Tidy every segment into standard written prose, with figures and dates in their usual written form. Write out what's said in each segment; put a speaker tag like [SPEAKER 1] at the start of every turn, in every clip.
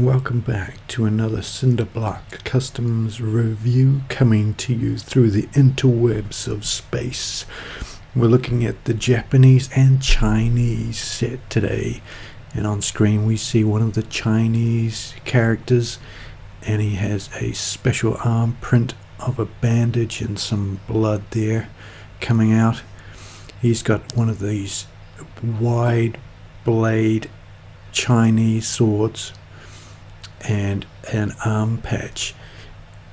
[SPEAKER 1] and welcome back to another Cinderblock Customs review coming to you through the interwebs of space. We're looking at the Japanese and Chinese set today, and on screen we see one of the Chinese characters, and he has a special arm print of a bandage and some blood there coming out. He's got one of these wide blade Chinese swords and an arm patch.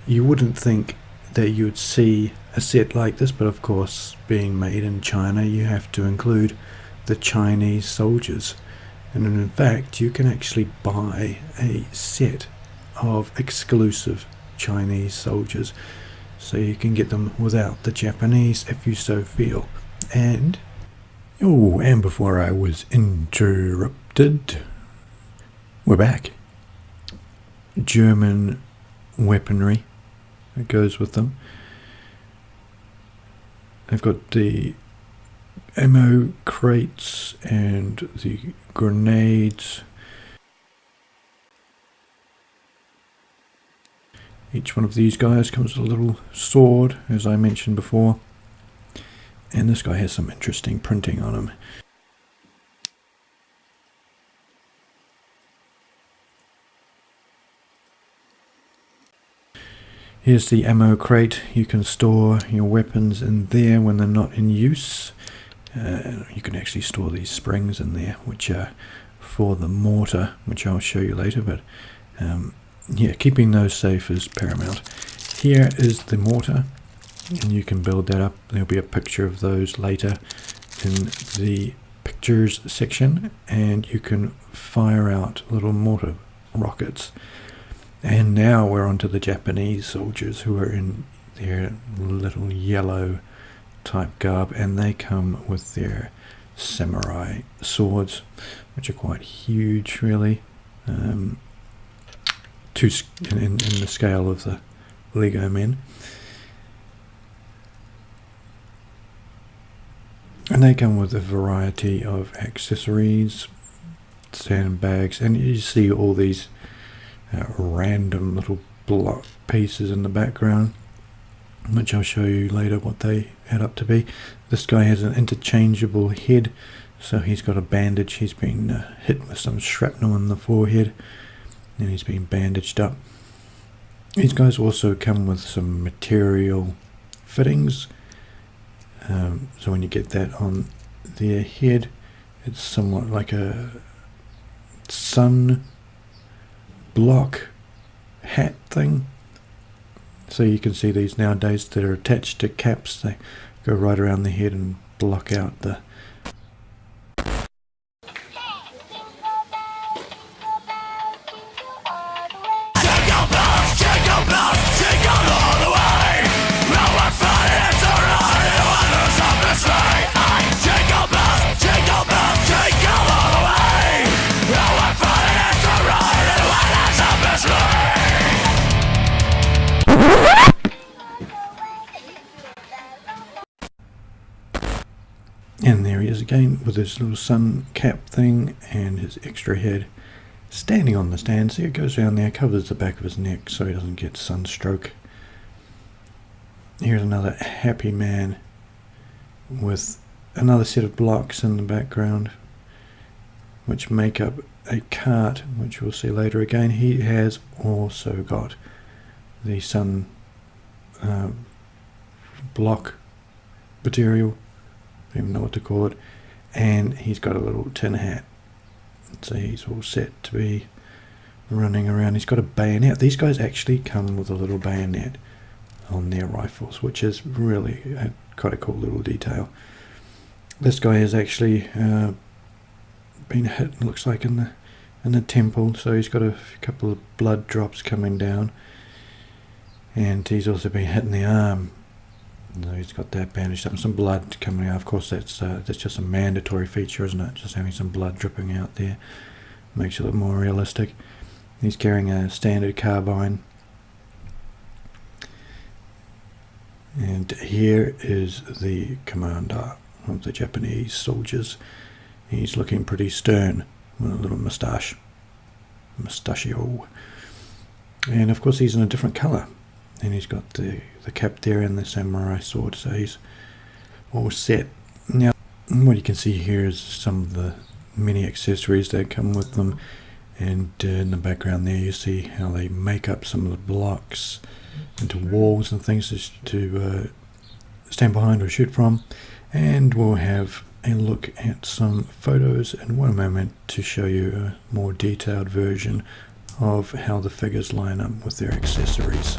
[SPEAKER 1] You wouldn't think that you'd see a set like this, but of course, being made in China, you have to include the Chinese soldiers. And in fact, you can actually buy a set of exclusive Chinese soldiers, so you can get them without the Japanese if you so feel. And before I was interrupted, we're back. German weaponry that goes with them. They've got the ammo crates and the grenades. Each one of these guys comes with a little sword, as I mentioned before. And this guy has some interesting printing on him. Here's the ammo crate. You can store your weapons in there when they're not in use. You can actually store these springs in there, which are for the mortar, which I'll show you later. But yeah, keeping those safe is paramount. Here is the mortar, and you can build that up. There'll be a picture of those later in the pictures section, and you can fire out little mortar rockets. And now we're on to the Japanese soldiers, who are in their little yellow type garb, and they come with their samurai swords, which are quite huge, really, in the scale of the Lego men. And they come with a variety of accessories, sandbags, and you see all these random little block pieces in the background, which I'll show you later what they add up to be. This guy has an interchangeable head, so he's got a bandage. He's been hit with some shrapnel in the forehead, and he's been bandaged up. These guys also come with some material fittings, so when you get that on their head, it's somewhat like a sun block hat thing. So you can see these nowadays that are attached to caps. They go right around the head and block out the And there he is again with his little sun cap thing and his extra head, standing on the stand. See, it goes down there, covers the back of his neck so he doesn't get sunstroke. Here's another happy man with another set of blocks in the background, which make up a cart, which we'll see later again. He has also got the sun block material, I don't even know what to call it, and he's got a little tin hat, so he's all set to be running around. He's got a bayonet. These guys actually come with a little bayonet on their rifles, which is really quite a cool little detail. This guy has actually been hit, looks like, in the temple, so he's got a couple of blood drops coming down, and he's also been hit in the arm. So he's got that bandaged up and some blood coming out. Of course, that's just a mandatory feature, isn't it? Just having some blood dripping out there makes it look more realistic. He's carrying a standard carbine. And here is the commander of the Japanese soldiers. He's looking pretty stern with a little moustache. mustachio. And of course he's in a different colour, and he's got the cap there and the samurai sword, so he's all set. Now what you can see here is some of the many accessories that come with them, and in the background there you see how they make up some of the blocks into walls and things to stand behind or shoot from. And we'll have a look at some photos in one moment to show you a more detailed version of how the figures line up with their accessories.